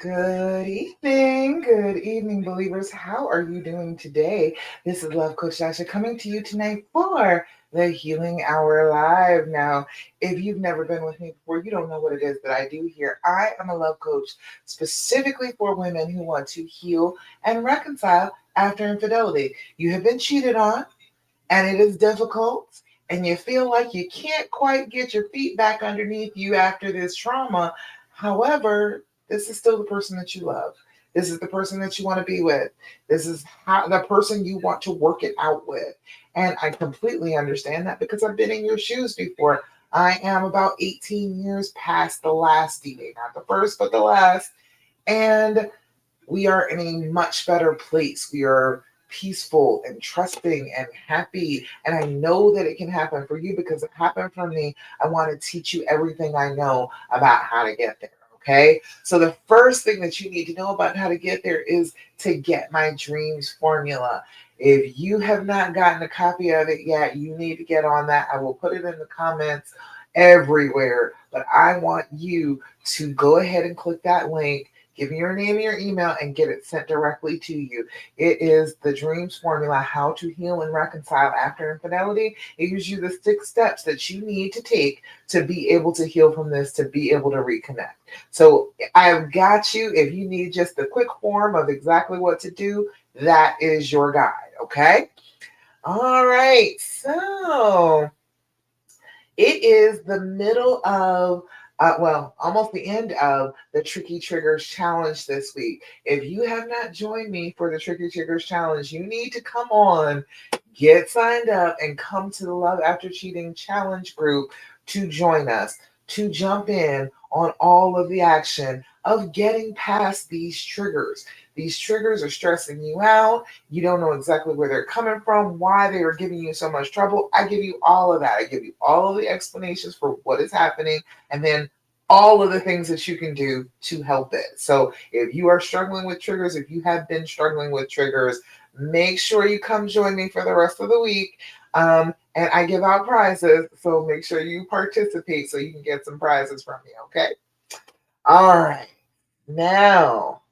Good evening, believers. How are you doing today? This is Love Coach Dasha coming to you tonight for the Healing Hour Live. Now, if you've never been with me before, you don't know what it is that I do here. I am a love coach specifically for women who want to heal and reconcile after infidelity. You have been cheated on, and it is difficult, and you feel like you can't quite get your feet back underneath you after this trauma. However, this is still the person that you love. This is the person that you want to be with. This is the person you want to work it out with. And I completely understand that because I've been in your shoes before. I am about 18 years past the last dating, not the first, but the last. And we are in a much better place. We are peaceful and trusting and happy. And I know that it can happen for you because it happened for me. I want to teach you everything I know about how to get there. Okay. So the first thing that you need to know about how to get there is to get my dreams formula. If you have not gotten a copy of it yet, you need to get on that. I will put it in the comments everywhere. But I want you to go ahead and click that link. Give me your name and your email and get it sent directly to you. It is the Dreams Formula, how to heal and reconcile after infidelity. It gives you the 6 steps that you need to take to be able to heal from this, to be able to reconnect. So I've got you. If you need just a quick form of exactly what to do, that is your guide. Okay. All right. So it is the middle of, almost the end of the Tricky Triggers Challenge this week. If you have not joined me for the Tricky Triggers Challenge, you need to come on, get signed up, and come to the Love After Cheating Challenge group to join us, to jump in on all of the action of getting past these triggers. These triggers are stressing you out. You don't know exactly where they're coming from, why they are giving you so much trouble. I give you all of that. I give you all of the explanations for what is happening, and then all of the things that you can do to help it. So if you are struggling with triggers, if you have been struggling with triggers, make sure you come join me for the rest of the week. And I give out prizes, so make sure you participate so you can get some prizes from me, okay? All right. Now,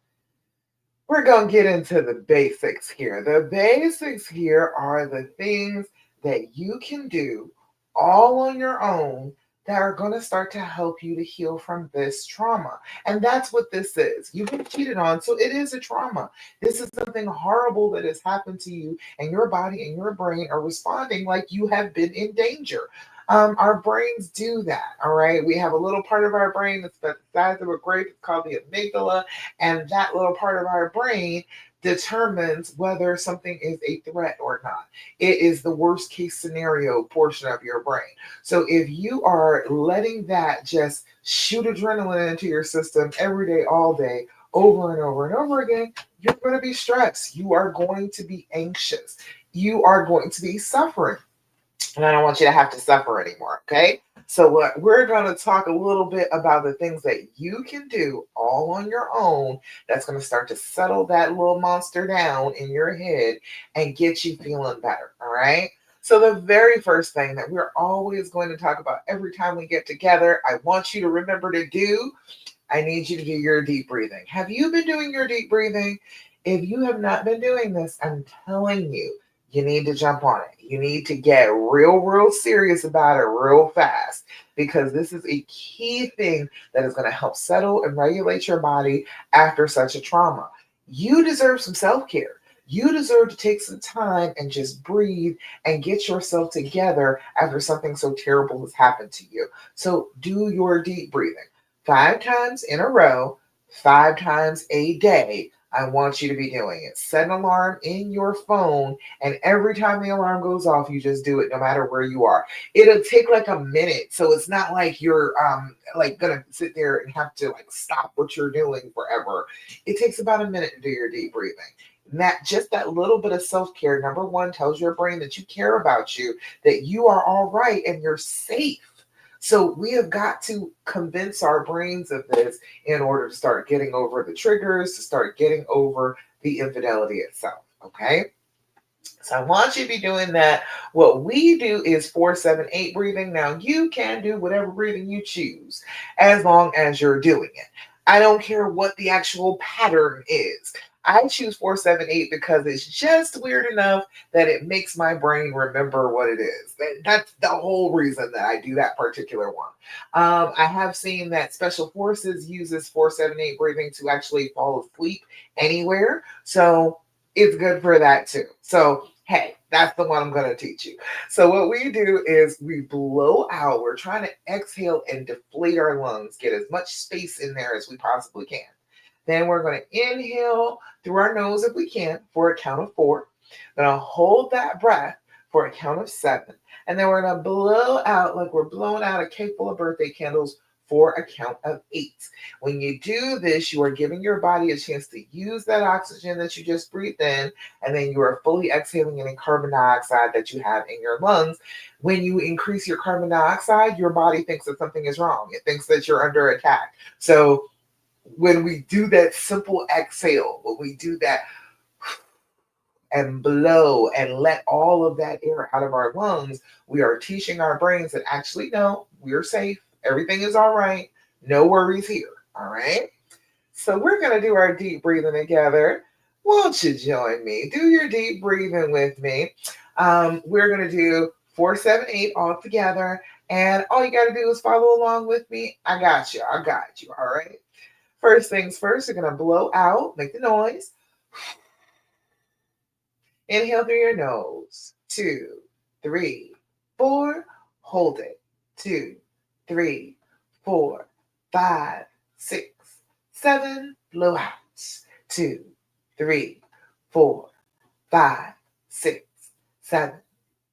we're going to get into the basics here. The basics here are the things that you can do all on your own that are going to start to help you to heal from this trauma. And that's what this is. You've been cheated on, so it is a trauma. This is something horrible that has happened to you, and your body and your brain are responding like you have been in danger. Our brains do that, all right? We have a little part of our brain that's the size of a grape. It's called the amygdala, and that little part of our brain determines whether something is a threat or not. It is the worst case scenario portion of your brain. So if you are letting that just shoot adrenaline into your system every day, all day, over and over and over again, you're going to be stressed. You are going to be anxious. You are going to be suffering. And I don't want you to have to suffer anymore. Okay. So what we're going to talk a little bit about the things that you can do all on your own that's going to start to settle that little monster down in your head and get you feeling better. All right. So the very first thing that we're always going to talk about every time we get together, I want you to remember to do, I need you to do your deep breathing. Have you been doing your deep breathing? If you have not been doing this, I'm telling you, you need to jump on it. You need to get real serious about it real fast because this is a key thing that is going to help settle and regulate your body after such a trauma. You deserve some self care. You deserve to take some time and just breathe and get yourself together after something so terrible has happened to you. So do your deep breathing 5 times in a row, 5 times a day. I want you to be doing it. Set an alarm in your phone, and every time the alarm goes off, you just do it no matter where you are. It'll take like a minute, so it's not like you're like gonna sit there and have to like stop what you're doing forever. It takes about a minute to do your deep breathing. And that just that little bit of self-care, number one, tells your brain that you care about you, that you are all right and you're safe. So we have got to convince our brains of this in order to start getting over the triggers, to start getting over the infidelity itself. Okay. So I want you to be doing that. What we do is 4-7-8 breathing. Now you can do whatever breathing you choose as long as you're doing it. I don't care what the actual pattern is. I choose 478 because it's just weird enough that it makes my brain remember what it is. That's the whole reason that I do that particular one. I have seen that Special Forces uses 478 breathing to actually fall asleep anywhere. So it's good for that too. So, hey, that's the one I'm going to teach you. So, what we do is we blow out, we're trying to exhale and deflate our lungs, get as much space in there as we possibly can. Then we're going to inhale through our nose if we can for a count of 4. Then I'll hold that breath for a count of 7. And then we're going to blow out like we're blowing out a cake full of birthday candles for a count of 8. When you do this, you are giving your body a chance to use that oxygen that you just breathed in, and then you are fully exhaling any carbon dioxide that you have in your lungs. When you increase your carbon dioxide, your body thinks that something is wrong. It thinks that you're under attack. So when we do that simple exhale, when we do that and blow and let all of that air out of our lungs, we are teaching our brains that actually, no, we're safe. Everything is all right. No worries here. All right. So we're going to do our deep breathing together. Won't you join me? Do your deep breathing with me. We're going to do 478 all together. And all you got to do is follow along with me. I got you. I got you. All right. First things first, you're going to blow out, make the noise. Inhale through your nose. 2, 3, 4. Hold it. 2, 3, 4, 5, 6, 7. Blow out. 2, 3, 4, 5, 6, 7,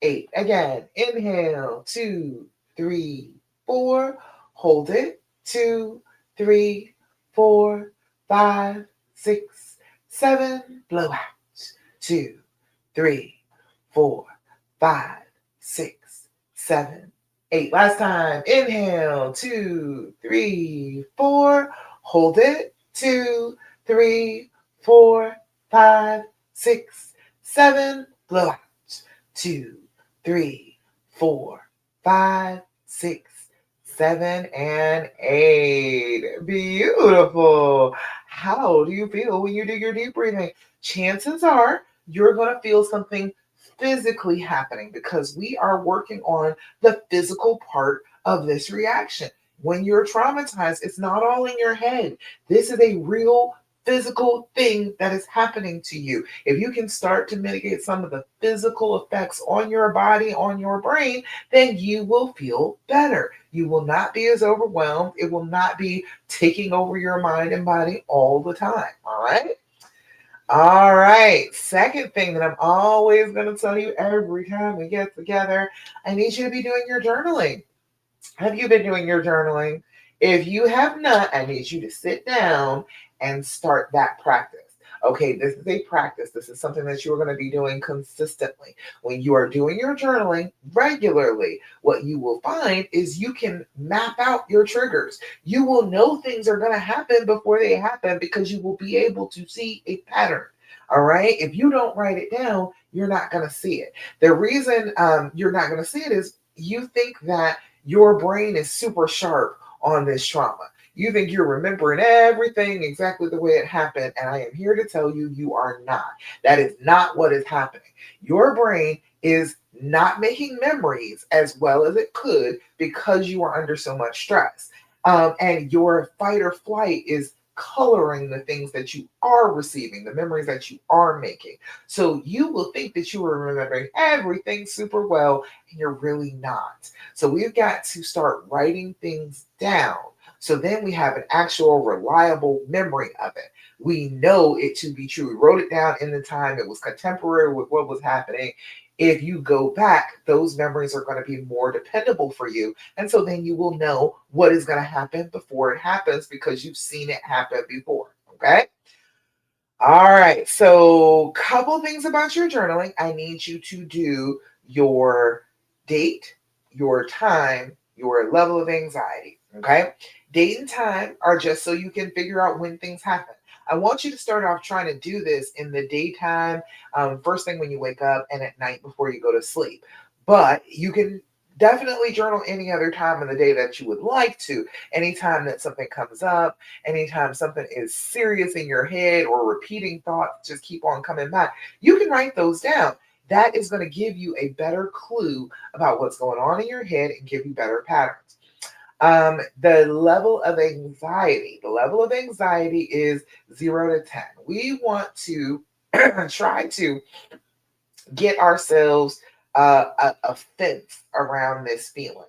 8. Again. Inhale. 2, 3, 4. Hold it. 2, 3, 4, 5, 6, 7. Blow out. 2, 3, 4, 5, 6, 7, 8. Last time. Inhale. 2, 3, 4. Hold it. 2, 3, 4, 5, 6, 7. Blow out. 2, 3, 4, 5, 6, 7, and 8. Beautiful. How do you feel when you do your deep breathing? Chances are you're going to feel something physically happening because we are working on the physical part of this reaction. When you're traumatized, it's not all in your head. This is a real physical thing that is happening to you. If you can start to mitigate some of the physical effects on your body, on your brain, then you will feel better. You will not be as overwhelmed. It will not be taking over your mind and body all the time. All right. All right. Second thing that I'm always going to tell you every time we get together, I need you to be doing your journaling. Have you been doing your journaling? If you have not, I need you to sit down and start that practice. Okay, this is a practice. This is something that you're going to be doing consistently. When you are doing your journaling regularly, what you will find is you can map out your triggers. You will know things are going to happen before they happen because you will be able to see a pattern. All right. If you don't write it down, you're not going to see it. The reason you're not going to see it is you think that your brain is super sharp on this trauma. You think you're remembering everything exactly the way it happened. And I am here to tell you, you are not. That is not what is happening. Your brain is not making memories as well as it could because you are under so much stress. And your fight or flight is coloring the things that you are receiving, the memories that you are making. So you will think that you are remembering everything super well, and you're really not. So we've got to start writing things down. So then we have an actual reliable memory of it. We know it to be true. We wrote it down in the time it was contemporary with what was happening. If you go back, those memories are going to be more dependable for you. And so then you will know what is going to happen before it happens because you've seen it happen before. Okay. All right. So, couple things about your journaling. I need you to do your date, your time, your level of anxiety. Okay. Date and time are just so you can figure out when things happen. I want you to start off trying to do this in the daytime, first thing when you wake up, and at night before you go to sleep. But you can Definitely journal any other time of the day that you would like to. Anytime that something comes up, anytime something is serious in your head or repeating thoughts just keep on coming back, you can write those down. That is going to give you a better clue about what's going on in your head and give you better patterns. The level of anxiety is 0 to 10. We want to try to get ourselves a fence around this feeling.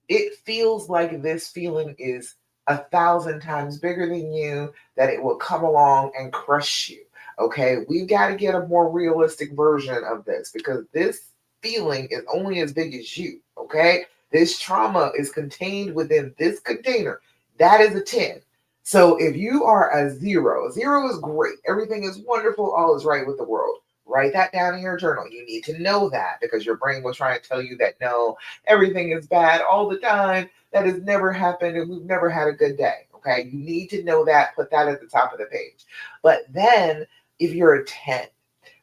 It feels like this feeling is 1,000 times bigger than you, that it will come along and crush you. Okay, we've got to get a more realistic version of this because this feeling is only as big as you. Okay, this trauma is contained within this container. That is a 10. So if you are a zero is great. Everything is wonderful. All is right with the world. Write that down in your journal. You need to know that because your brain will try and tell you that no, everything is bad all the time. That has never happened and we've never had a good day. Okay. You need to know that, put that at the top of the page. But then if you're a 10,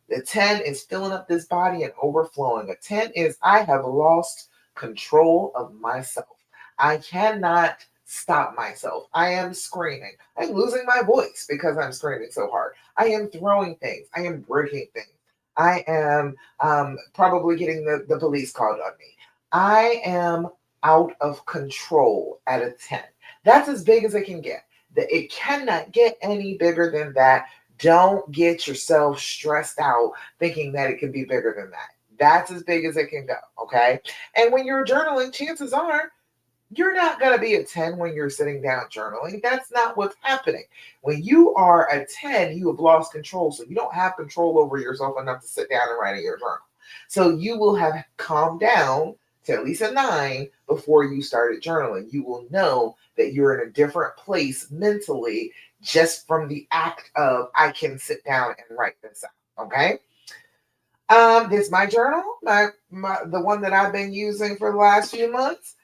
the 10 is filling up this body and overflowing. A 10 is I have lost control of myself. I cannot stop myself. I am screaming. I'm losing my voice because I'm screaming so hard. I am throwing things. I am breaking things. I am probably getting the police called on me. I am out of control at a 10. That's as big as it can get. It cannot get any bigger than that. Don't get yourself stressed out thinking that it can be bigger than that. That's as big as it can go. Okay. And when you're journaling, chances are you're not going to be a 10 when you're sitting down journaling. That's not what's happening. When you are a 10, you have lost control. So you don't have control over yourself enough to sit down and write in your journal. So you will have calmed down to at least a 9 before you started journaling. You will know that you're in a different place mentally just from the act of I can sit down and write this out. Okay. This is my journal, the one that I've been using for the last few months.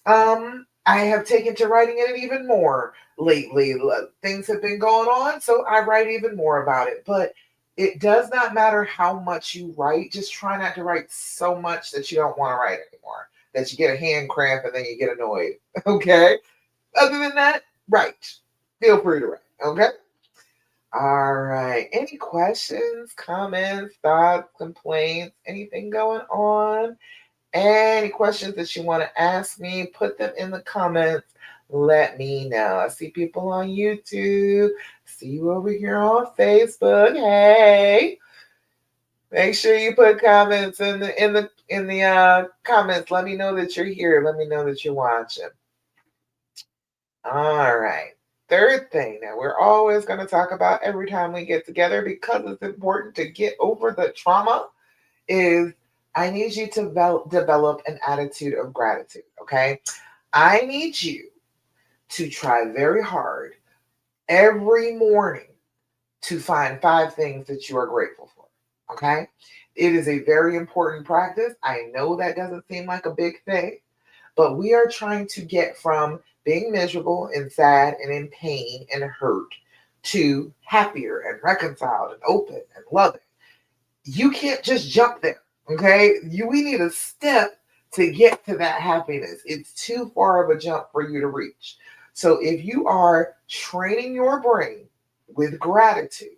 I have taken to writing it even more lately. Things have been going on, so I write even more about it. But it does not matter how much you write. Just try not to write so much that you don't want to write anymore, that you get a hand cramp and then you get annoyed. Okay. Other than that, write. Feel free to write. Okay. All right. Any questions, comments, thoughts, complaints, anything going on? Any questions that you want to ask me, put them in the comments. Let me know. I see people on YouTube. See you over here on Facebook. Hey, make sure you put comments in the comments. Let me know that you're here. Let me know that you're watching. All right. Third thing that we're always going to talk about every time we get together because it's important to get over the trauma is I need you to develop an attitude of gratitude, okay? I need you to try very hard every morning to find 5 things that you are grateful for, okay? It is a very important practice. I know that doesn't seem like a big thing, but we are trying to get from being miserable and sad and in pain and hurt to happier and reconciled and open and loving. You can't just jump there. Okay. We need a step to get to that happiness. It's too far of a jump for you to reach. So if you are training your brain with gratitude,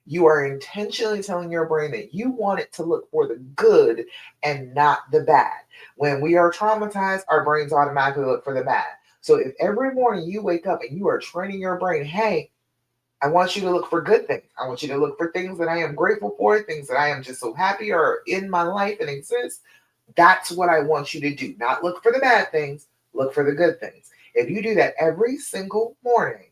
you are intentionally telling your brain that you want it to look for the good and not the bad. When we are traumatized, our brains automatically look for the bad. So if every morning you wake up and you are training your brain, hey, I want you to look for good things. I want you to look for things that I am grateful for, things that I am just so happy are in my life and exist. That's what I want you to do. Not look for the bad things, look for the good things. If you do that every single morning,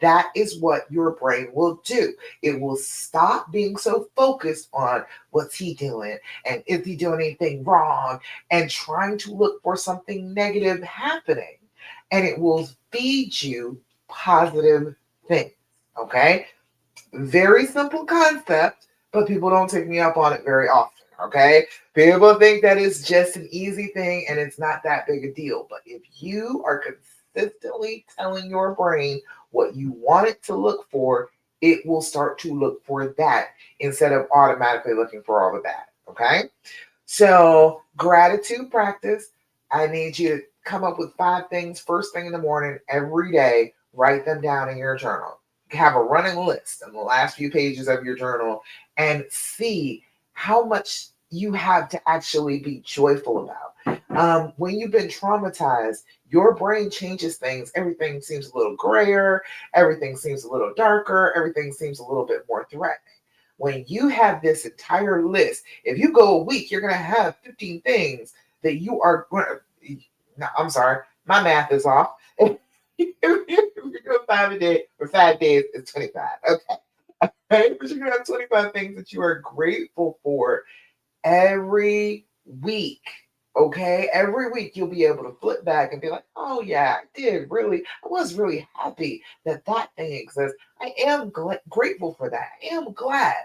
that is what your brain will do. It will stop being so focused on what's he doing and is he doing anything wrong and trying to look for something negative happening. And it will feed you positive things. Okay. Very simple concept, but people don't take me up on it very often. Okay. People think that it's just an easy thing and it's not that big a deal. But if you are consistently telling your brain what you want it to look for, it will start to look for that instead of automatically looking for all of that. Okay. So, gratitude practice. I need you to come up with 5 things first thing in the morning every day. Write them down in your journal. Have a running list on the last few pages of your journal and see how much you have to actually be joyful about. When you've been traumatized, your brain changes things. Everything seems a little grayer, everything seems a little darker, everything seems a little bit more threatening. When you have this entire list, if you go a week, you're going to have 15 things that you are going to. No, I'm sorry, my math is off. If you're doing 5 a day for 5 days, it's 25. Okay. Right? But you're going to have 25 things that you are grateful for every week. Okay, every week you'll be able to flip back and be like, oh yeah, I was really happy that that thing exists. I am grateful for that. I am glad.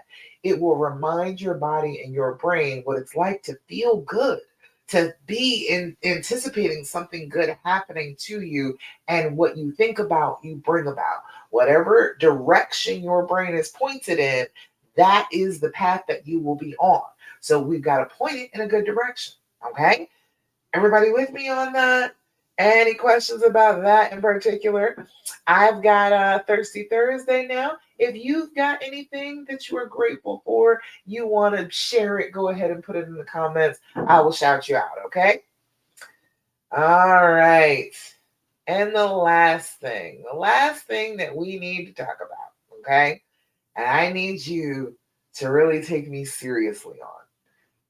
It will remind your body and your brain what it's like to feel good, to be in anticipating something good happening to you, and what you think about, you bring about. Whatever direction your brain is pointed in, that is the path that you will be on. So we've got to point it in a good direction. Okay. Everybody with me on that? Any questions about that in particular? I've got a Thirsty Thursday now. If you've got anything that you are grateful for, you want to share it, go ahead and put it in the comments. I will shout you out. Okay. All right. And the last thing that we need to talk about. Okay. And I need you to really take me seriously on.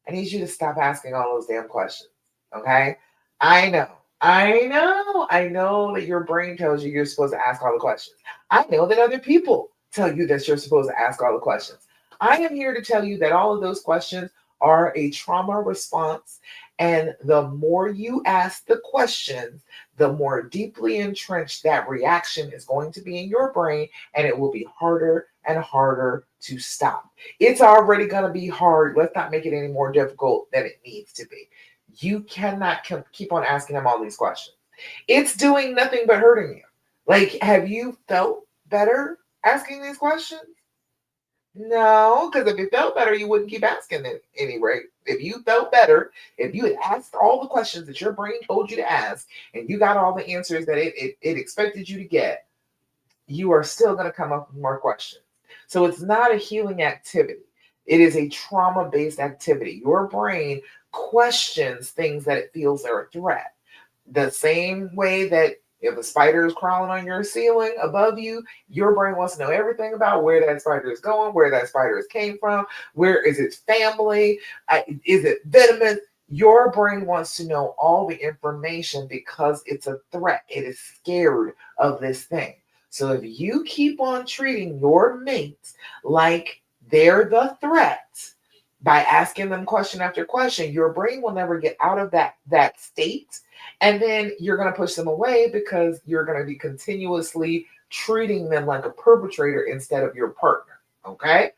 I need you to stop asking all those damn questions. Okay? I know. I know that your brain tells you you're supposed to ask all the questions. I know that other people tell you that you're supposed to ask all the questions. I am here to tell you that all of those questions are a trauma response. And the more you ask the questions, the more deeply entrenched that reaction is going to be in your brain, and it will be harder and harder to stop. It's already going to be hard. Let's not make it any more difficult than it needs to be. You cannot keep on asking them all these questions. It's doing nothing but hurting you. Like, have you felt better asking these questions? No, because if you felt better, you wouldn't keep asking it anyway. If you felt better, if you had asked all the questions that your brain told you to ask, and you got all the answers that it expected you to get, you are still going to come up with more questions. So it's not a healing activity. It is a trauma-based activity. Your brain questions things that it feels are a threat. The same way that if a spider is crawling on your ceiling above you, your brain wants to know everything about where that spider is going, where that spider has came from, where is its family, is it venomous? Your brain wants to know all the information because it's a threat. It is scared of this thing. So if you keep on treating your mates like they're the threat by asking them question after question, your brain will never get out of that state. And then you're going to push them away because you're going to be continuously treating them like a perpetrator instead of your partner. Okay?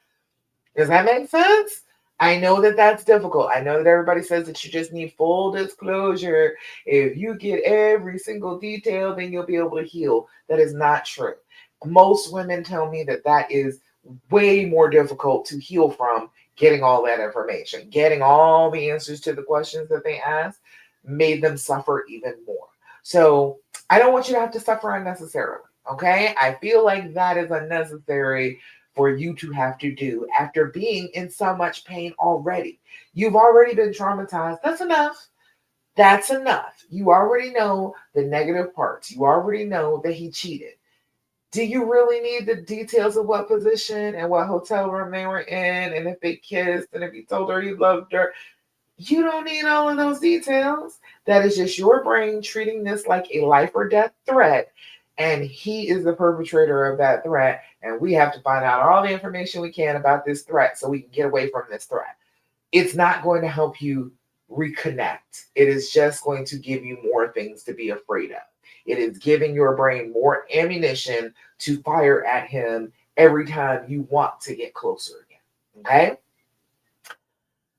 Does that make sense? I know that that's difficult. I know that everybody says that you just need full disclosure. If you get every single detail, then you'll be able to heal. That is not true. Most women tell me that that is way more difficult to heal from getting all that information. Getting all the answers to the questions that they ask made them suffer even more. So I don't want you to have to suffer unnecessarily. Okay? I feel like that is unnecessary for you to have to do after being in so much pain already. You've already been traumatized. That's enough. That's enough. You already know the negative parts. You already know that he cheated. Do you really need the details of what position and what hotel room they were in and if they kissed and if he told her he loved her? You don't need all of those details. That is just your brain treating this like a life or death threat. And he is the perpetrator of that threat. And we have to find out all the information we can about this threat so we can get away from this threat. It's not going to help you reconnect. It is just going to give you more things to be afraid of. It is giving your brain more ammunition to fire at him every time you want to get closer again. Okay?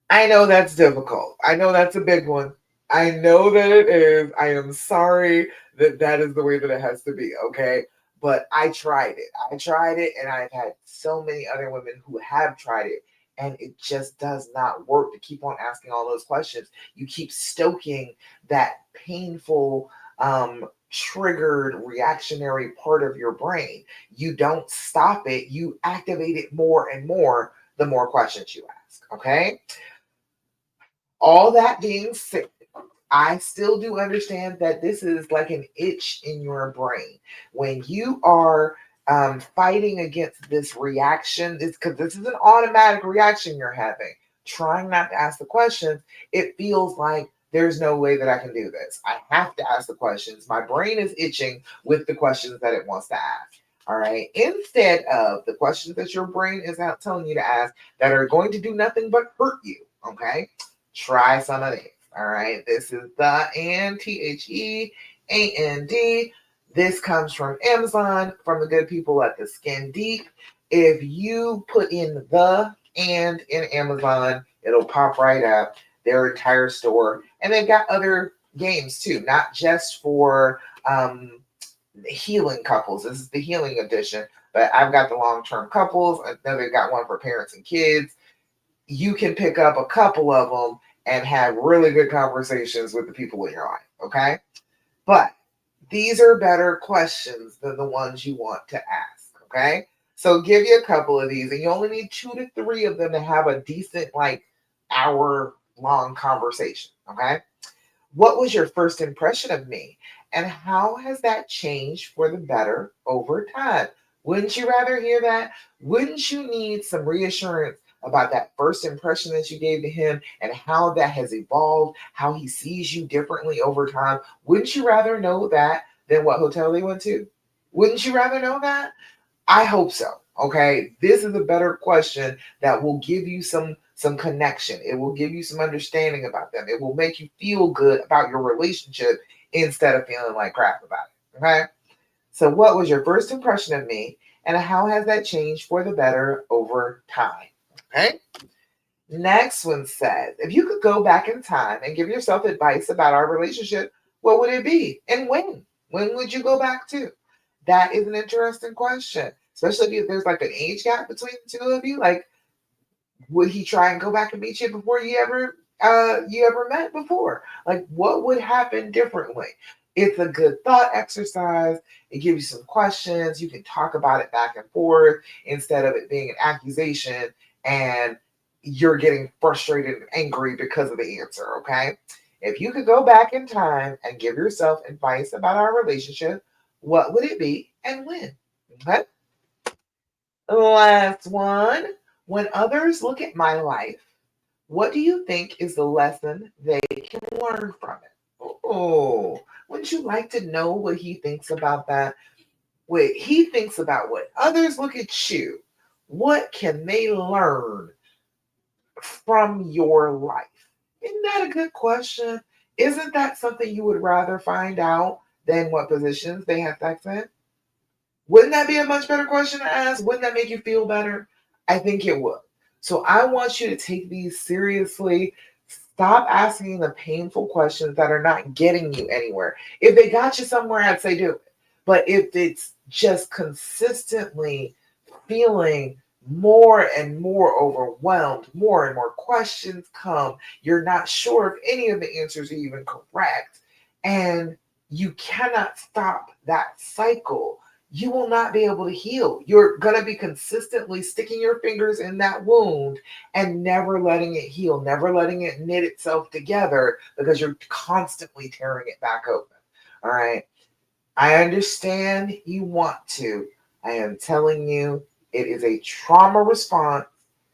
I know that's difficult. I know that's a big one. I know that it is. I am sorry that that is the way that it has to be, okay? But I tried it. I tried it, and I've had so many other women who have tried it, And it just does not work to keep on asking all those questions. You keep stoking that painful, triggered reactionary part of your brain. You don't stop it, you activate it more and more the more questions you ask. Okay. All that being said, I still do understand that this is like an itch in your brain. When you are fighting against this reaction, it's because this is an automatic reaction you're having, trying not to ask the questions. It feels like there's no way that I can do this. I have to ask the questions. My brain is itching with the questions that it wants to ask. All right. Instead of the questions that your brain is out telling you to ask that are going to do nothing but hurt you. Okay. Try some of these. All right. This is the and, THEAND. This comes from Amazon, from the good people at the Skin Deep. If you put in the and in Amazon, it'll pop right up their entire store. And they've got other games too, not just for healing couples. This is the healing edition, but I've got the long-term couples. I know they've got one for parents and kids. You can pick up a couple of them and have really good conversations with the people in your life. Okay. But these are better questions than the ones you want to ask. Okay. So give you a couple of these, and you only need 2 to 3 of them to have a decent, like, hour long conversation. Okay. What was your first impression of me? And how has that changed for the better over time? Wouldn't you rather hear that? Wouldn't you need some reassurance about that first impression that you gave to him and how that has evolved, how he sees you differently over time? Wouldn't you rather know that than what hotel they went to? Wouldn't you rather know that? I hope so. Okay. This is a better question that will give you some connection. It will give you some understanding about them. It will make you feel good about your relationship instead of feeling like crap about it. Okay. So what was your first impression of me and how has that changed for the better over time? Okay. Next one says, if you could go back in time and give yourself advice about our relationship, what would it be and when? When would you go back to? That is an interesting question, especially if there's like an age gap between the two of you. Like, would he try and go back and meet you before you ever met before? Like, what would happen differently? It's a good thought exercise. It gives you some questions. You can talk about it back and forth instead of it being an accusation and you're getting frustrated and angry because of the answer. Okay. If you could go back in time and give yourself advice about our relationship, what would it be and when? Okay. Last one. When others look at my life, what do you think is the lesson they can learn from it? Oh, wouldn't you like to know what he thinks about that? What he thinks about what others look at you. What can they learn from your life? Isn't that a good question? Isn't that something you would rather find out than what positions they have sex in? Wouldn't that be a much better question to ask? Wouldn't that make you feel better? I think it would. So I want you to take these seriously. Stop asking the painful questions that are not getting you anywhere. If they got you somewhere, I'd say do it. But if it's just consistently feeling more and more overwhelmed, more and more questions come, you're not sure if any of the answers are even correct, and you cannot stop that cycle, you will not be able to heal. You're going to be consistently sticking your fingers in that wound and never letting it heal, never letting it knit itself together because you're constantly tearing it back open. All right. I understand you want to. I am telling you, it is a trauma response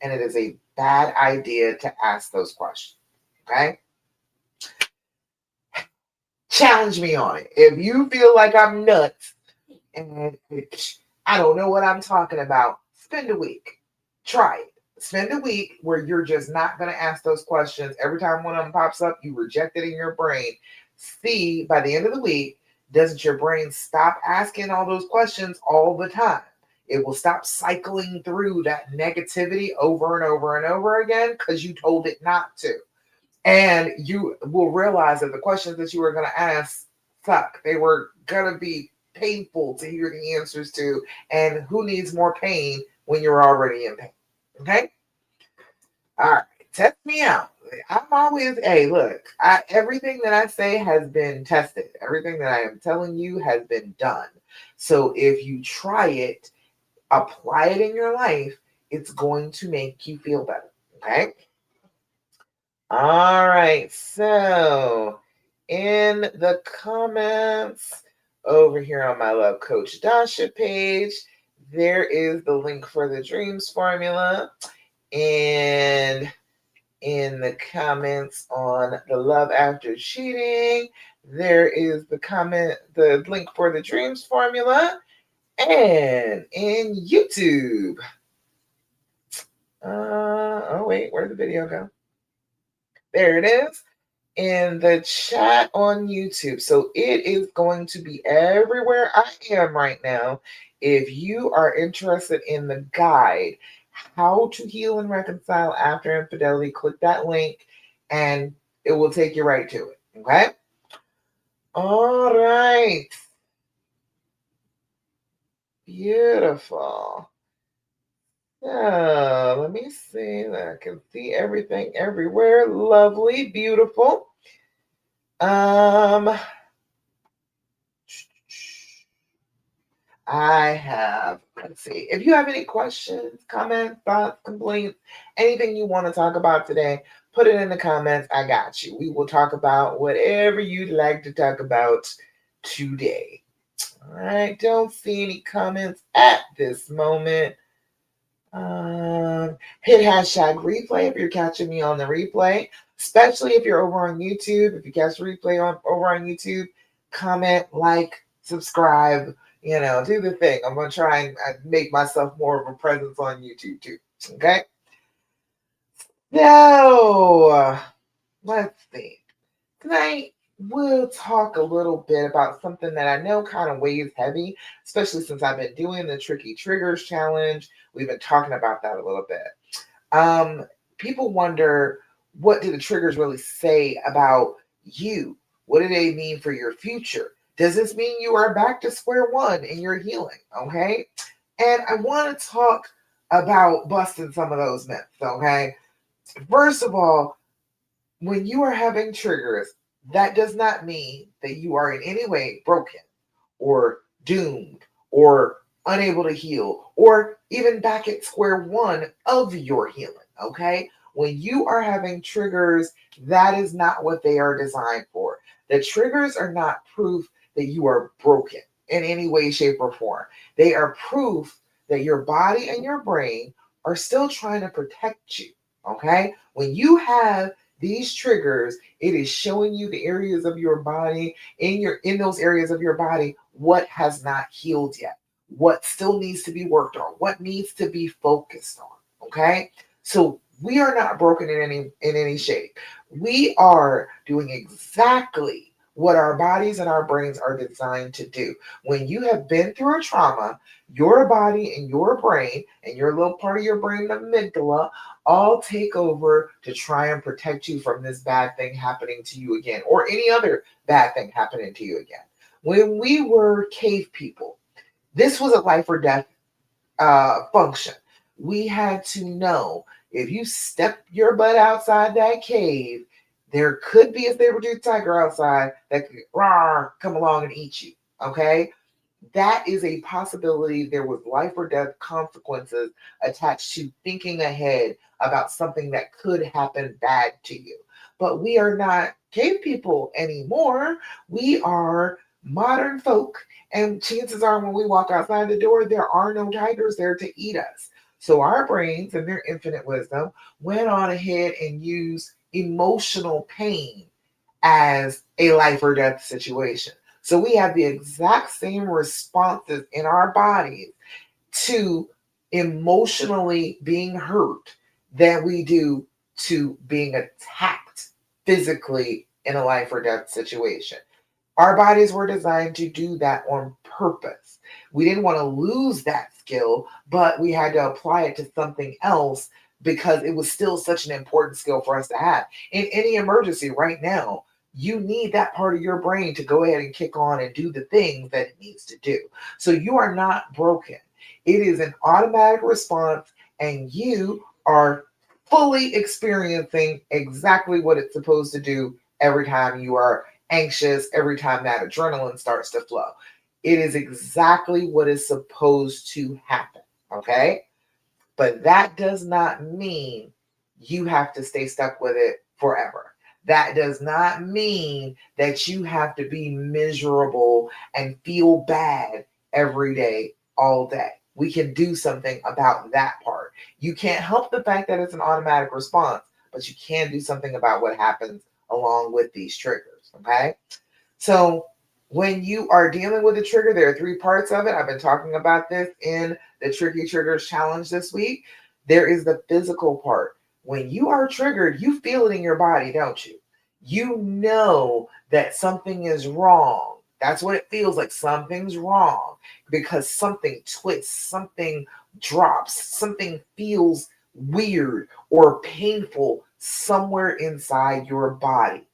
and it is a bad idea to ask those questions. Okay. Challenge me on it. If you feel like I'm nuts, and I don't know what I'm talking about, spend a week. Try it. Spend a week where you're just not going to ask those questions. Every time one of them pops up, you reject it in your brain. See, by the end of the week, doesn't your brain stop asking all those questions all the time? It will stop cycling through that negativity over and over and over again because you told it not to. And you will realize that the questions that you were going to ask suck. They were going to be painful to hear the answers to. And who needs more pain when you're already in pain? Okay. All right, test me out. I'm always, hey, look, everything that I say has been tested. Everything that I am telling you has been done. So if you try it, apply it in your life, it's going to make you feel better. Okay. All right. So in the comments over here on my Love Coach Dasha page, there is the link for the dreams formula. And in the comments on the love after cheating, there is the link for the dreams formula. And in YouTube, oh wait, where'd the video go? There it is in the chat on YouTube. So it is going to be everywhere I am right now. If you are interested in the guide, How to Heal and Reconcile After Infidelity, click that link and it will take you right to it. Okay? All right. Beautiful. So let me see. I can see everything everywhere. Lovely, beautiful. Um, I have, let's see. If you have any questions, comments, thoughts, complaints, anything you want to talk about today, put it in the comments. I got you. We will talk about whatever you'd like to talk about today. All right. Don't see any comments at this moment. Hit hashtag replay if you're catching me on the replay, especially if you're over on YouTube. If you catch the replay over on YouTube, comment, like, subscribe, do the thing. I'm going to try and make myself more of a presence on YouTube too. Okay. So let's see. Tonight, we'll talk a little bit about something that I know kind of weighs heavy, especially since I've been doing the Tricky Triggers Challenge. We've been talking about that a little bit. People wonder, what do the triggers really say about you? What do they mean for your future? Does this mean you are back to square one in your healing? Okay. And I want to talk about busting some of those myths. Okay. First of all, when you are having triggers, that does not mean that you are in any way broken or doomed or unable to heal or even back at square one of your healing. Okay. When you are having triggers, that is not what they are designed for. The triggers are not proof that you are broken in any way, shape, or form. They are proof that your body and your brain are still trying to protect you. Okay. When you have these triggers, it is showing you the areas of your body, in those areas of your body, what has not healed yet, what still needs to be worked on, what needs to be focused on. Okay. So we are not broken in any shape. We are doing exactly what our bodies and our brains are designed to do. When you have been through a trauma, your body and your brain and your little part of your brain, the amygdala, all take over to try and protect you from this bad thing happening to you again, or any other bad thing happening to you again. When we were cave people, this was a life or death function. We had to know, if you step your butt outside that cave, there could be a saber-toothed tiger outside that could come along and eat you. Okay. That is a possibility. There was life or death consequences attached to thinking ahead about something that could happen bad to you. But we are not cave people anymore. We are modern folk. And chances are, when we walk outside the door, there are no tigers there to eat us. So our brains, and their infinite wisdom, went on ahead and used emotional pain as a life or death situation. So we have the exact same responses in our bodies to emotionally being hurt than we do to being attacked physically in a life or death situation. Our bodies were designed to do that on purpose. We didn't want to lose that skill, but we had to apply it to something else because it was still such an important skill for us to have. In any emergency right now, you need that part of your brain to go ahead and kick on and do the things that it needs to do. So you are not broken. It is an automatic response, and you are fully experiencing exactly what it's supposed to do every time you are anxious, every time that adrenaline starts to flow. It is exactly what is supposed to happen. Okay. But that does not mean you have to stay stuck with it forever. That does not mean that you have to be miserable and feel bad every day, all day. We can do something about that part. You can't help the fact that it's an automatic response, but you can do something about what happens along with these triggers. Okay. So when you are dealing with a trigger, there are three parts of it. I've been talking about this in the Tricky Triggers Challenge this week. There is the physical part. When you are triggered, you feel it in your body, don't you? You know that something is wrong. That's what it feels like. Something's wrong because something twists, something drops, something feels weird or painful somewhere inside your body.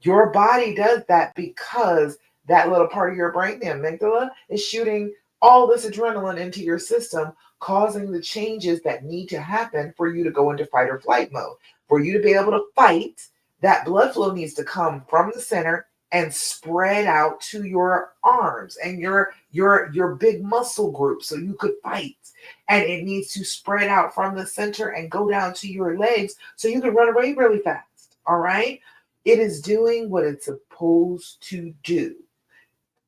Your body does that because that little part of your brain, the amygdala, is shooting all this adrenaline into your system, causing the changes that need to happen for you to go into fight or flight mode. For you to be able to fight, that blood flow needs to come from the center and spread out to your arms and your big muscle group so you could fight. And it needs to spread out from the center and go down to your legs so you can run away really fast. All right? It is doing what it's supposed to do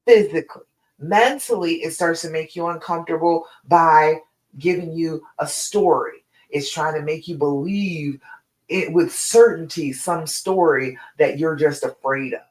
physically. Mentally, it starts to make you uncomfortable by giving you a story. It's trying to make you believe it with certainty some story that you're just afraid of.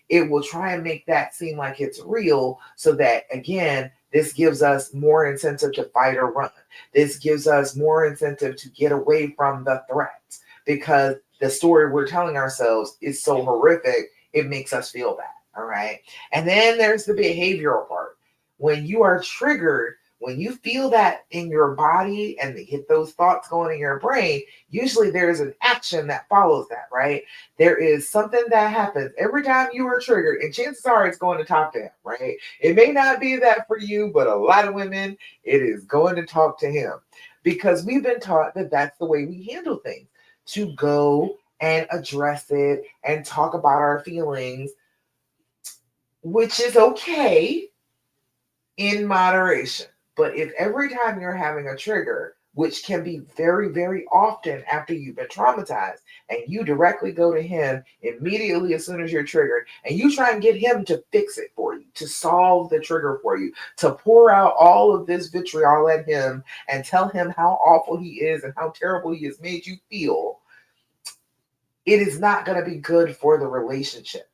It will try and make that seem like it's real so that, again, this gives us more incentive to fight or run. This gives us more incentive to get away from the threats because the story we're telling ourselves is so horrific, it makes us feel bad. All right. And then there's the behavioral part. When you are triggered, when you feel that in your body and they get those thoughts going in your brain, usually there's an action that follows that, right? There is something that happens every time you are triggered, and chances are it's going to talk to him, right? It may not be that for you, but a lot of women, it is going to talk to him because we've been taught that that's the way we handle things, to go and address it and talk about our feelings, which is okay in moderation. But if every time you're having a trigger, which can be very, very often after you've been traumatized, and you directly go to him immediately as soon as you're triggered, and you try and get him to fix it for you, to solve the trigger for you, to pour out all of this vitriol at him and tell him how awful he is and how terrible he has made you feel, it is not going to be good for the relationship.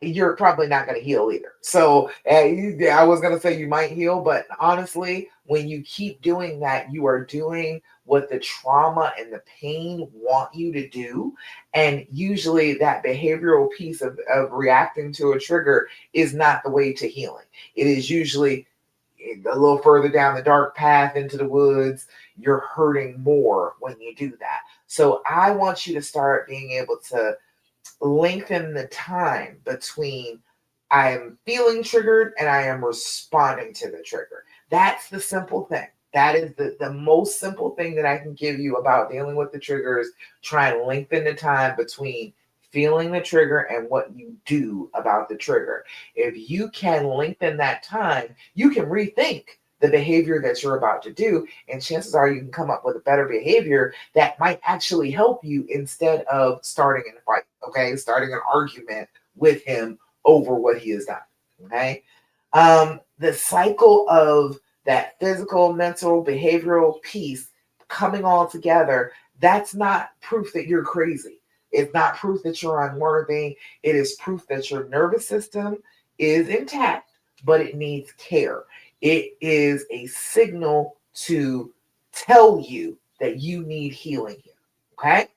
You're probably not going to heal either. So I was going to say you might heal, but honestly, when you keep doing that, you are doing what the trauma and the pain want you to do. And usually that behavioral piece of reacting to a trigger is not the way to healing. It is usually a little further down the dark path into the woods. You're hurting more when you do that. So I want you to start being able to lengthen the time between I am feeling triggered and I am responding to the trigger. That's the simple thing. That is the most simple thing that I can give you about dealing with the triggers. Try and lengthen the time between feeling the trigger and what you do about the trigger. If you can lengthen that time, you can rethink the behavior that you're about to do, and chances are you can come up with a better behavior that might actually help you instead of starting a fight, okay? Starting an argument with him over what he has done, okay? The cycle of that physical, mental, behavioral piece coming all together, that's not proof that you're crazy. It's not proof that you're unworthy. It is proof that your nervous system is intact, but it needs care. It is a signal to tell you that you need healing here. Okay?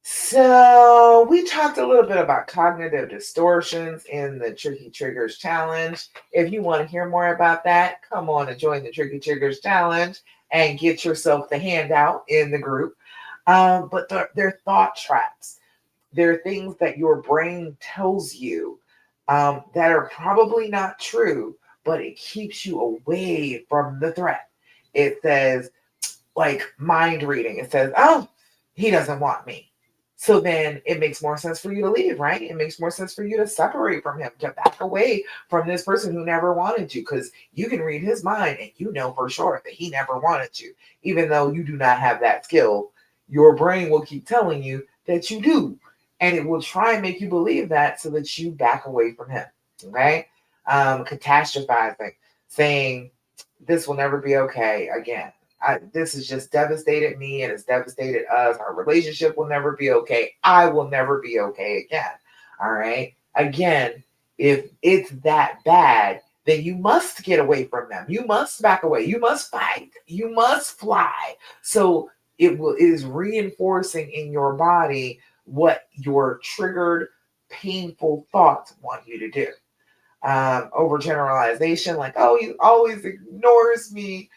So we talked a little bit about cognitive distortions in the Tricky Triggers Challenge. If you want to hear more about that, come on and join the Tricky Triggers Challenge and get yourself the handout in the group. But they're thought traps. They're things that your brain tells you that are probably not true, but it keeps you away from the threat. It says, like mind reading. It says, oh, he doesn't want me. So then it makes more sense for you to leave, right? It makes more sense for you to separate from him, to back away from this person who never wanted you, because you can read his mind and you know for sure that he never wanted you. Even though you do not have that skill, your brain will keep telling you that you do. And it will try and make you believe that so that you back away from him. Okay? Catastrophizing, saying, this will never be okay again. This has just devastated me and it's devastated us. Our relationship will never be okay. I will never be okay again. All right. Again, if it's that bad, then you must get away from them. You must back away. You must fight. You must fly. So it is reinforcing in your body what your triggered, painful thoughts want you to do. Overgeneralization, like, oh, he always ignores me,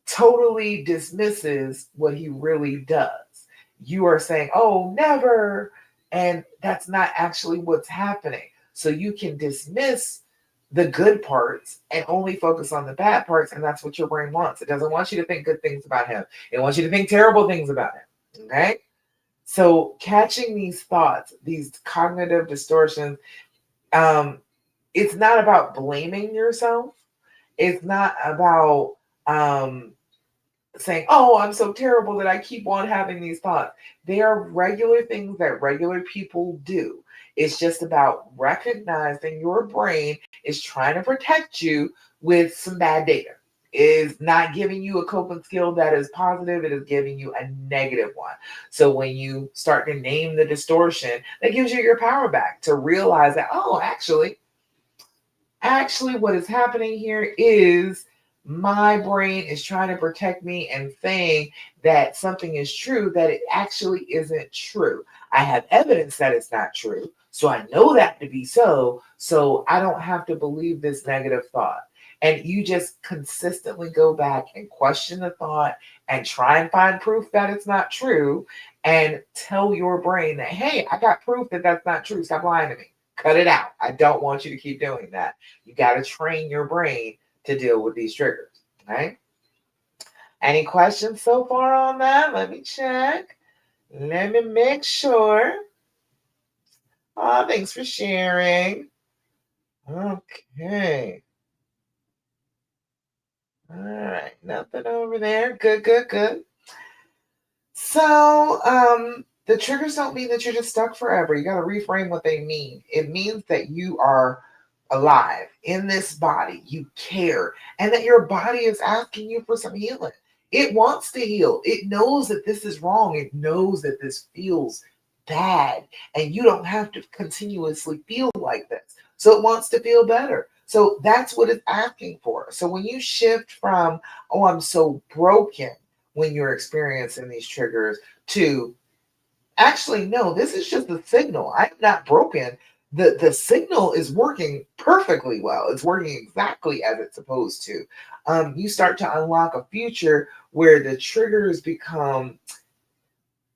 totally dismisses what he really does. You are saying, oh, never. And that's not actually what's happening. So you can dismiss the good parts and only focus on the bad parts. And that's what your brain wants. It doesn't want you to think good things about him. It wants you to think terrible things about him. Okay. So catching these thoughts, these cognitive distortions, it's not about blaming yourself. It's not about saying, oh, I'm so terrible that I keep on having these thoughts. They are regular things that regular people do. It's just about recognizing your brain is trying to protect you with some bad data. Is not giving you a coping skill that is positive. It is giving you a negative one. So when you start to name the distortion, that gives you your power back to realize that, oh, actually, what is happening here is my brain is trying to protect me and saying that something is true that it actually isn't true. I have evidence that it's not true. So I know that to be so. So I don't have to believe this negative thought. And you just consistently go back and question the thought and try and find proof that it's not true and tell your brain that, hey, I got proof that that's not true. Stop lying to me. Cut it out. I don't want you to keep doing that. You got to train your brain to deal with these triggers. Okay. Any questions so far on that? Let me check. Let me make sure. Oh, thanks for sharing. Okay. All right. Nothing over there. Good. So, the triggers don't mean that you're just stuck forever. You got to reframe what they mean. It means that you are alive in this body, you care, and that your body is asking you for some healing. It wants to heal. It knows that this is wrong. It knows that this feels bad, and you don't have to continuously feel like this. So it wants to feel better. So that's what it's asking for. So when you shift from, oh, I'm so broken when you're experiencing these triggers, to actually, no, this is just a signal. I'm not broken. The signal is working perfectly well. It's working exactly as it's supposed to. You start to unlock a future where the triggers become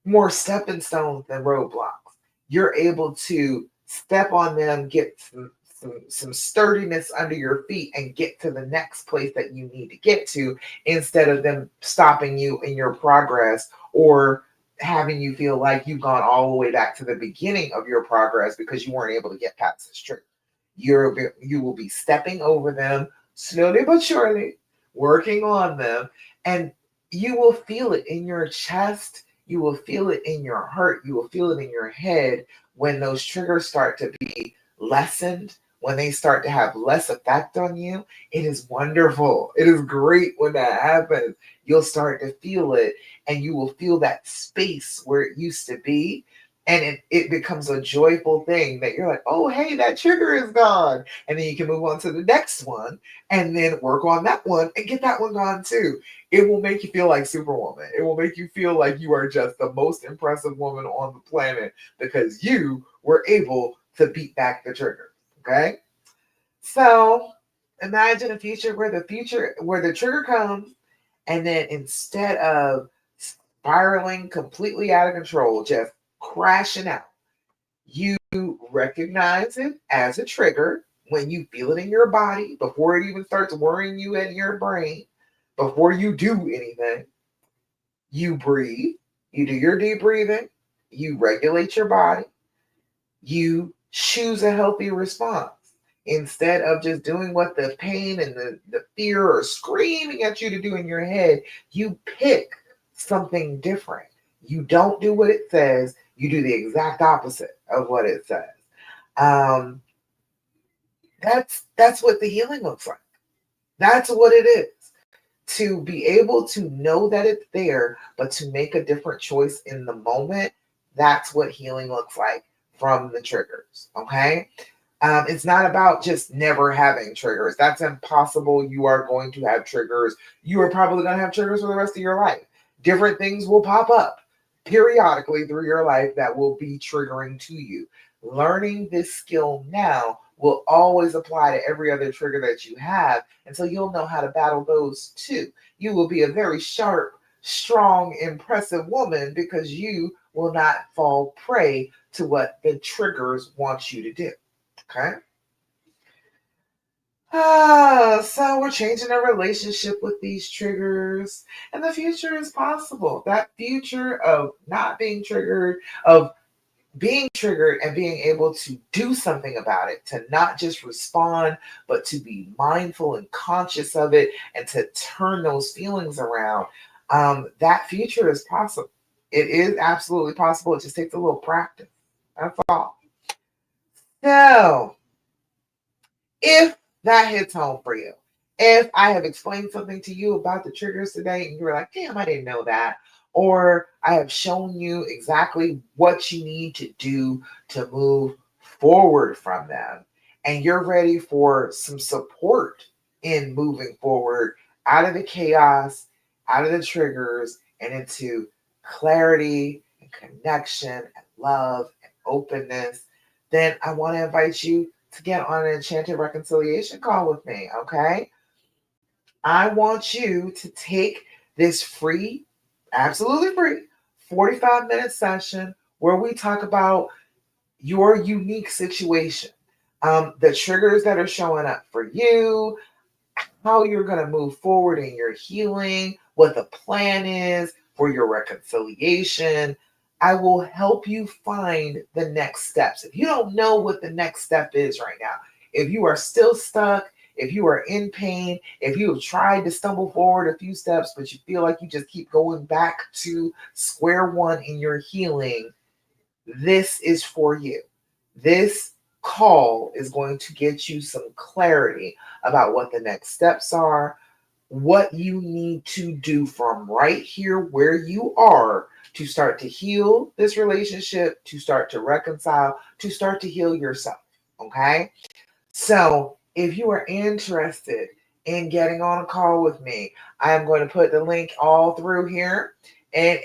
more stepping stones than roadblocks. You're able to step on them, get some sturdiness under your feet, and get to the next place that you need to get to, instead of them stopping you in your progress or having you feel like you've gone all the way back to the beginning of your progress because you weren't able to get past this trigger. You will be stepping over them slowly but surely, working on them, and you will feel it in your chest. You will feel it in your heart. You will feel it in your head when those triggers start to be lessened, when they start to have less effect on you. It is wonderful. It is great when that happens. You'll start to feel it, and you will feel that space where it used to be. And it becomes a joyful thing that you're like, oh, hey, that trigger is gone. And then you can move on to the next one and then work on that one and get that one gone too. It will make you feel like Superwoman. It will make you feel like you are just the most impressive woman on the planet because you were able to beat back the trigger. Okay? So imagine a future where the trigger comes, and then instead of spiraling completely out of control, just crashing out, you recognize it as a trigger when you feel it in your body before it even starts worrying you in your brain, before you do anything. You breathe, you do your deep breathing, you regulate your body, you choose a healthy response. Instead of just doing what the pain and the fear are screaming at you to do in your head, you pick something different. You don't do what it says, you do the exact opposite of what it says. Um, that's what the healing looks like. That's what it is. To be able to know that it's there, but to make a different choice in the moment, that's what healing looks like from the triggers. Okay. It's not about just never having triggers. That's impossible. You are going to have triggers. You are probably going to have triggers for the rest of your life. Different things will pop up periodically through your life that will be triggering to you. Learning this skill now will always apply to every other trigger that you have. And so you'll know how to battle those too. You will be a very sharp, strong, impressive woman because you will not fall prey to what the triggers want you to do. Okay. So we're changing our relationship with these triggers, and the future is possible. That future of not being triggered, of being triggered and being able to do something about it, to not just respond, but to be mindful and conscious of it and to turn those feelings around. That future is possible. It is absolutely possible. It just takes a little practice. That's all. So, if that hits home for you, if I have explained something to you about the triggers today and you were like, damn, I didn't know that, or I have shown you exactly what you need to do to move forward from them, and you're ready for some support in moving forward out of the chaos, out of the triggers, and into clarity and connection and love and openness, then I want to invite you to get on an enchanted reconciliation call with me, okay? I want you to take this free, absolutely free, 45-minute session where we talk about your unique situation, the triggers that are showing up for you, how you're going to move forward in your healing, what the plan is for your reconciliation. I will help you find the next steps. If you don't know what the next step is right now, if you are still stuck, if you are in pain, if you have tried to stumble forward a few steps, but you feel like you just keep going back to square one in your healing, this is for you. This call is going to get you some clarity about what the next steps are, what you need to do from right here where you are to start to heal this relationship, to start to reconcile, to start to heal yourself. Okay. So, if you are interested in getting on a call with me, I am going to put the link all through here and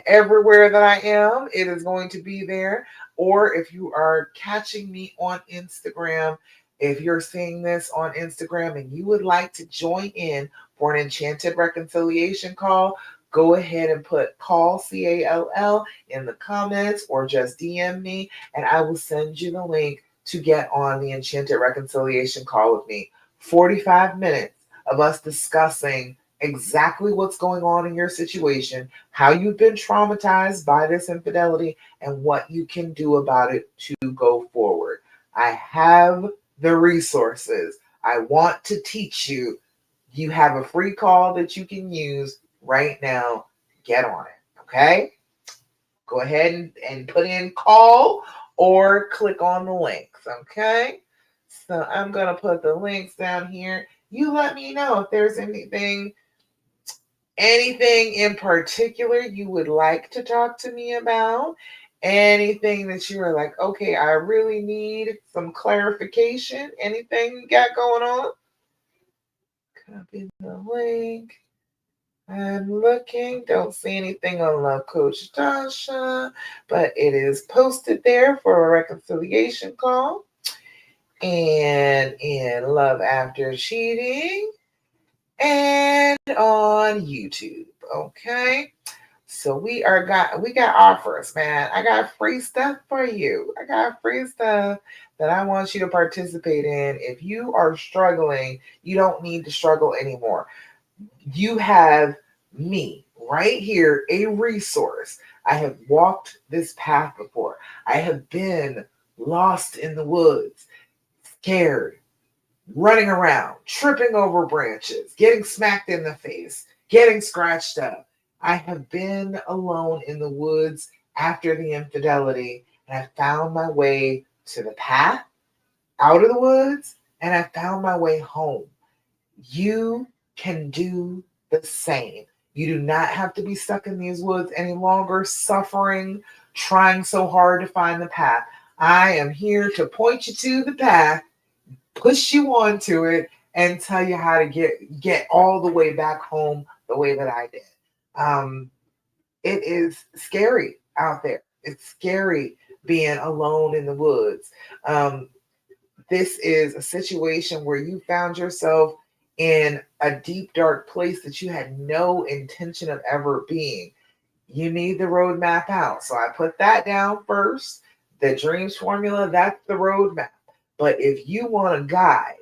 everywhere that I am, it is going to be there. Or if you are catching me on Instagram, if you're seeing this on Instagram and you would like to join in for an enchanted reconciliation call, go ahead and put call CALL in the comments or just DM me and I will send you the link to get on the Enchanted Reconciliation call with me. 45 minutes of us discussing exactly what's going on in your situation, how you've been traumatized by this infidelity, and what you can do about it to go forward. I have the resources. I want to teach you. You have a free call that you can use right now. Get on it. Okay? Go ahead and put in call or click on the links. Okay. So I'm going to put the links down here. You let me know if there's anything in particular you would like to talk to me about. Anything that you are like, okay, I really need some clarification. Anything you got going on? Copy the link. I'm looking, don't see anything on Love Coach Tasha, but it is posted there for a reconciliation call. And in Love After Cheating and on YouTube. Okay. So we got offers, man. I got free stuff for you. I got free stuff that I want you to participate in. If you are struggling, you don't need to struggle anymore. You have me right here a resource. I have walked this path before. I have been lost in the woods, scared, running around, tripping over branches, getting smacked in the face, getting scratched up. I have been alone in the woods after the infidelity, and I found my way to the path out of the woods, and I found my way home. You can do the same. You do not have to be stuck in these woods any longer, suffering, trying so hard to find the path. I am here to point you to the path, push you onto it, and tell you how to get all the way back home the way that I did. Um, it is scary out there. It's scary being alone in the woods. This is a situation where you found yourself in a deep, dark place that you had no intention of ever being. You need the roadmap out. So I put that down first. The dreams formula, that's the roadmap. But if you want a guide,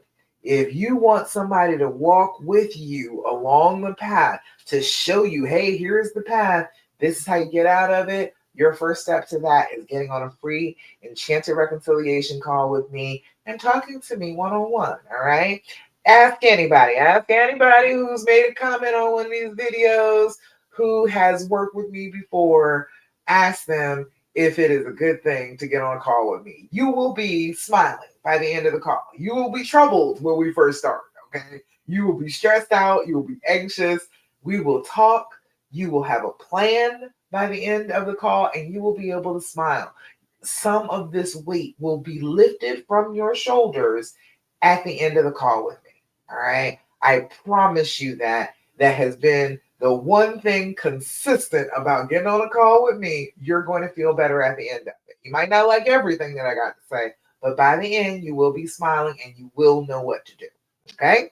if you want somebody to walk with you along the path to show you, hey, here's the path, this is how you get out of it. Your first step to that is getting on a free enchanted reconciliation call with me and talking to me one-on-one. All right. Ask anybody who's made a comment on one of these videos, who has worked with me before. Ask them if it is a good thing to get on a call with me. You will be smiling by the end of the call. You will be troubled when we first start, okay? You will be stressed out. You will be anxious. We will talk. You will have a plan by the end of the call, and you will be able to smile. Some of this weight will be lifted from your shoulders at the end of the call with me, all right? I promise you that. That has been the one thing consistent about getting on a call with me. You're going to feel better at the end of it. You might not like everything that I got to say, but by the end, you will be smiling and you will know what to do. Okay?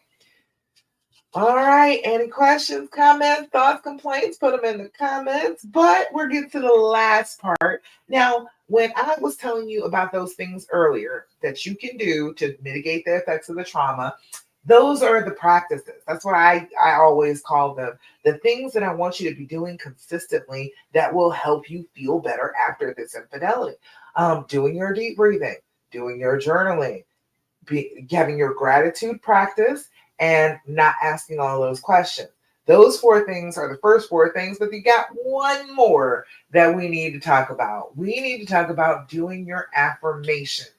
All right. Any questions, comments, thoughts, complaints? Put them in the comments. But we're getting to the last part. Now, when I was telling you about those things earlier that you can do to mitigate the effects of the trauma, those are the practices. That's what I always call them. The things that I want you to be doing consistently that will help you feel better after this infidelity. Doing your deep breathing, doing your journaling, having your gratitude practice, and not asking all those questions. Those four things are the first four things, but you got one more that we need to talk about. We need to talk about doing your affirmations.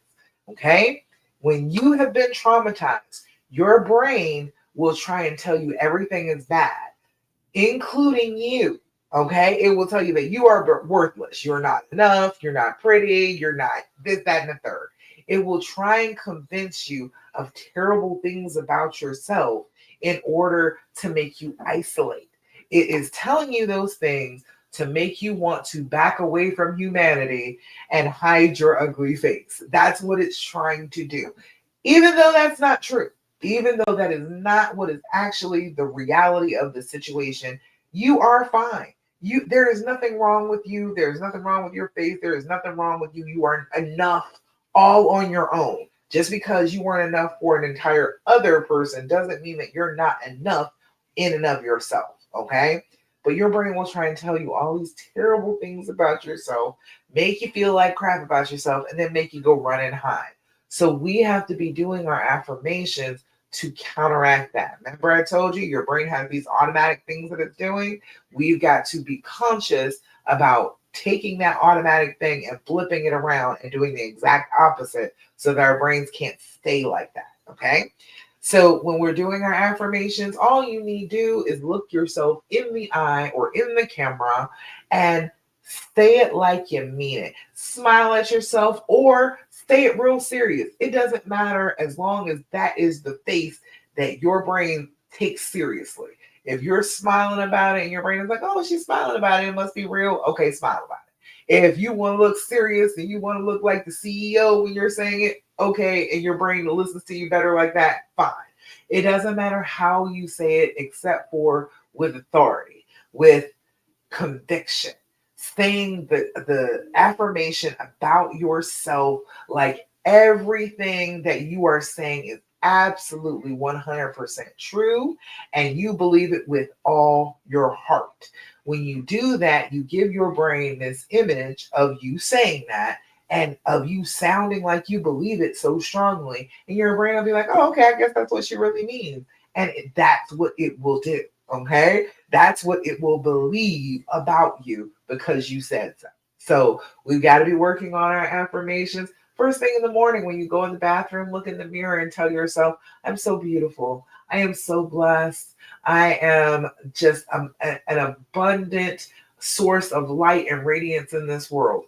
Okay? When you have been traumatized, your brain will try and tell you everything is bad, including you. Okay? It will tell you that you are worthless. You're not enough. You're not pretty. You're not this, that, and the third. It will try and convince you of terrible things about yourself in order to make you isolate. It is telling you those things to make you want to back away from humanity and hide your ugly face. That's what it's trying to do. Even though that's not true, even though that is not what is actually the reality of the situation, you are fine. There is nothing wrong with you. There is nothing wrong with your face. There is nothing wrong with you. You are enough all on your own. Just because you weren't enough for an entire other person doesn't mean that you're not enough in and of yourself, okay? But your brain will try and tell you all these terrible things about yourself, make you feel like crap about yourself, and then make you go run and hide. So we have to be doing our affirmations to counteract that. Remember I told you your brain has these automatic things that it's doing? We've got to be conscious about taking that automatic thing and flipping it around and doing the exact opposite so that our brains can't stay like that, okay? So when we're doing our affirmations, all you need to do is look yourself in the eye or in the camera and say it like you mean it. Smile at yourself or say it real serious. It doesn't matter as long as that is the face that your brain takes seriously. If you're smiling about it and your brain is like, oh, she's smiling about it, it must be real. Okay, smile about it. If you want to look serious and you want to look like the CEO when you're saying it, okay, and your brain listens to you better like that, fine. It doesn't matter how you say it except for with authority, with conviction, saying the affirmation about yourself like everything that you are saying is absolutely 100% true, and you believe it with all your heart. When you do that, you give your brain this image of you saying that and of you sounding like you believe it so strongly, and your brain will be like, oh, okay, I guess that's what she really means. And that's what it will do. Okay. That's what it will believe about you because you said so. So we've got to be working on our affirmations. First thing in the morning, when you go in the bathroom, look in the mirror and tell yourself, I'm so beautiful. I am so blessed. I am just an abundant source of light and radiance in this world.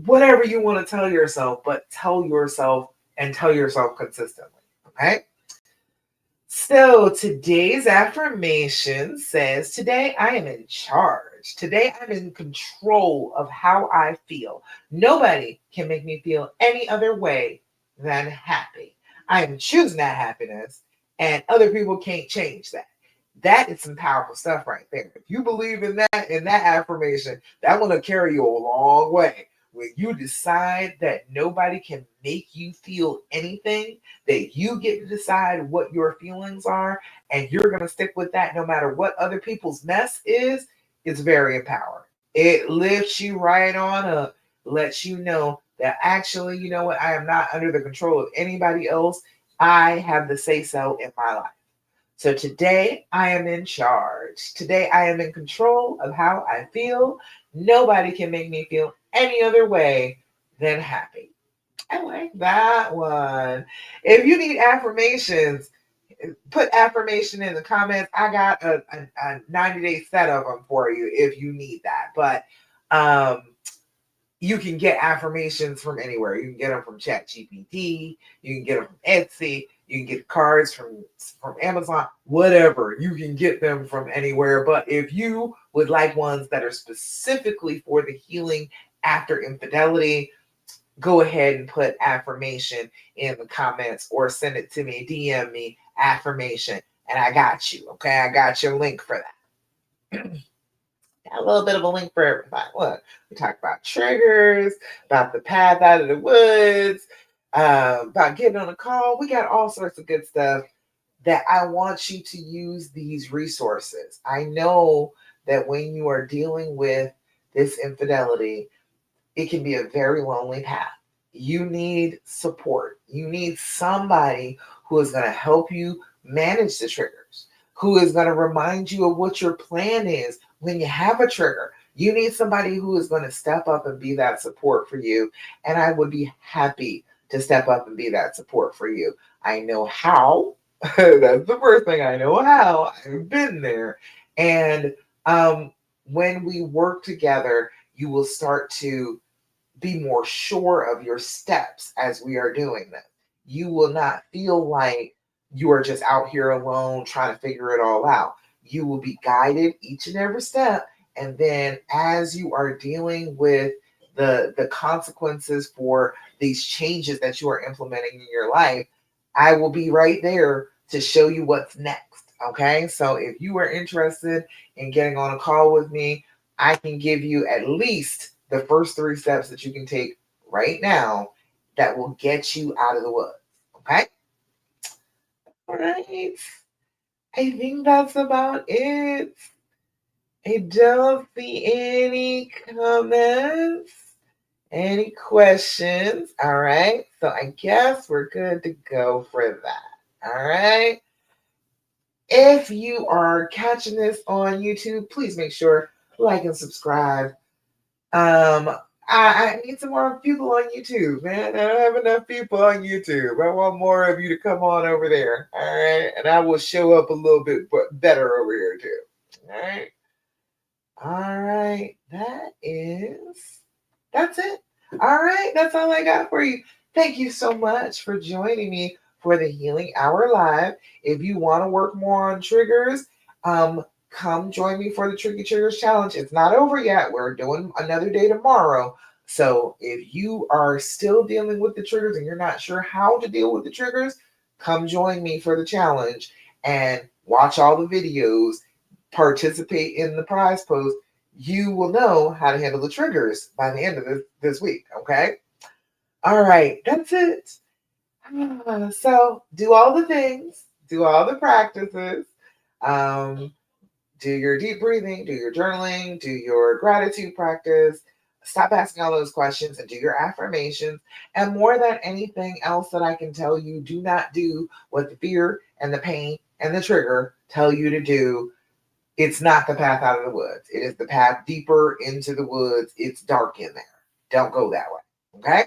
Whatever you want to tell yourself, but tell yourself and tell yourself consistently. Okay. So today's affirmation says, today I am in charge. Today I'm in control of how I feel. Nobody can make me feel any other way than happy. I am choosing that happiness, and other people can't change that. That is some powerful stuff right there. If you believe in that affirmation, that will carry you a long way. When you decide that nobody can make you feel anything, that you get to decide what your feelings are, and you're going to stick with that no matter what other people's mess is, it's very empowering. It lifts you right on up, lets you know that actually, you know what, I am not under the control of anybody else. I have the say so in my life. So today I am in charge. Today I am in control of how I feel. Nobody can make me feel any other way than happy. I like that one. If you need affirmations, put affirmation in the comments. I got a 90-day set of them for you if you need that. But you can get affirmations from anywhere. You can get them from ChatGPT. You can get them from Etsy. You can get cards from Amazon, whatever. You can get them from anywhere. But if you would like ones that are specifically for the healing after infidelity, go ahead and put affirmation in the comments or send it to me, DM me affirmation, and I got you. Okay, I got your link for that. A little bit of a link for everybody. Look, we talked about triggers, about the path out of the woods, about getting on a call. We got all sorts of good stuff that I want you to use these resources. I know that when you are dealing with this infidelity, it can be a very lonely path. You need support. You need somebody who is going to help you manage the triggers, who is going to remind you of what your plan is when you have a trigger. You need somebody who is going to step up and be that support for you. And I would be happy to step up and be that support for you. I know how. That's the first thing. I know how. I've been there. And when we work together, you will start to be more sure of your steps as we are doing this. You will not feel like you are just out here alone trying to figure it all out. You will be guided each and every step. And then as you are dealing with the consequences for these changes that you are implementing in your life, I will be right there to show you what's next. Okay. So if you are interested in getting on a call with me, I can give you at least the first 3 steps that you can take right now that will get you out of the woods. Okay. All right. I think that's about it. I don't see any comments, any questions. All right. So I guess we're good to go for that. All right. If you are catching this on YouTube, please make sure like and subscribe. I need some more people on YouTube, man. I don't have enough people on YouTube. I want more of you to come on over there. All right. And I will show up a little bit better over here too. All right. All right. That's it. All right. That's all I got for you. Thank you so much for joining me for the Healing Hour Live. If you want to work more on triggers, come join me for the Tricky Triggers Challenge. It's not over yet. We're doing another day tomorrow. So if you are still dealing with the triggers and you're not sure how to deal with the triggers, come join me for the challenge and watch all the videos, participate in the prize post. You will know how to handle the triggers by the end of this week. Okay. All right. That's it. So do all the things, do all the practices. Um, do your deep breathing, do your journaling, do your gratitude practice. Stop asking all those questions and do your affirmations. And more than anything else that I can tell you, do not do what the fear and the pain and the trigger tell you to do. It's not the path out of the woods. It is the path deeper into the woods. It's dark in there. Don't go that way. Okay?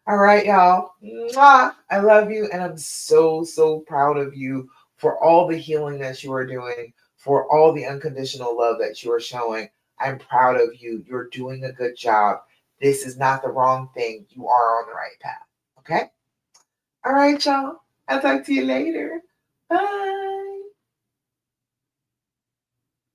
All right, y'all. Mwah! I love you, and I'm so, so proud of you for all the healing that you are doing, for all the unconditional love that you are showing. I'm proud of you. You're doing a good job. This is not the wrong thing. You are on the right path. Okay? All right, y'all. I'll talk to you later.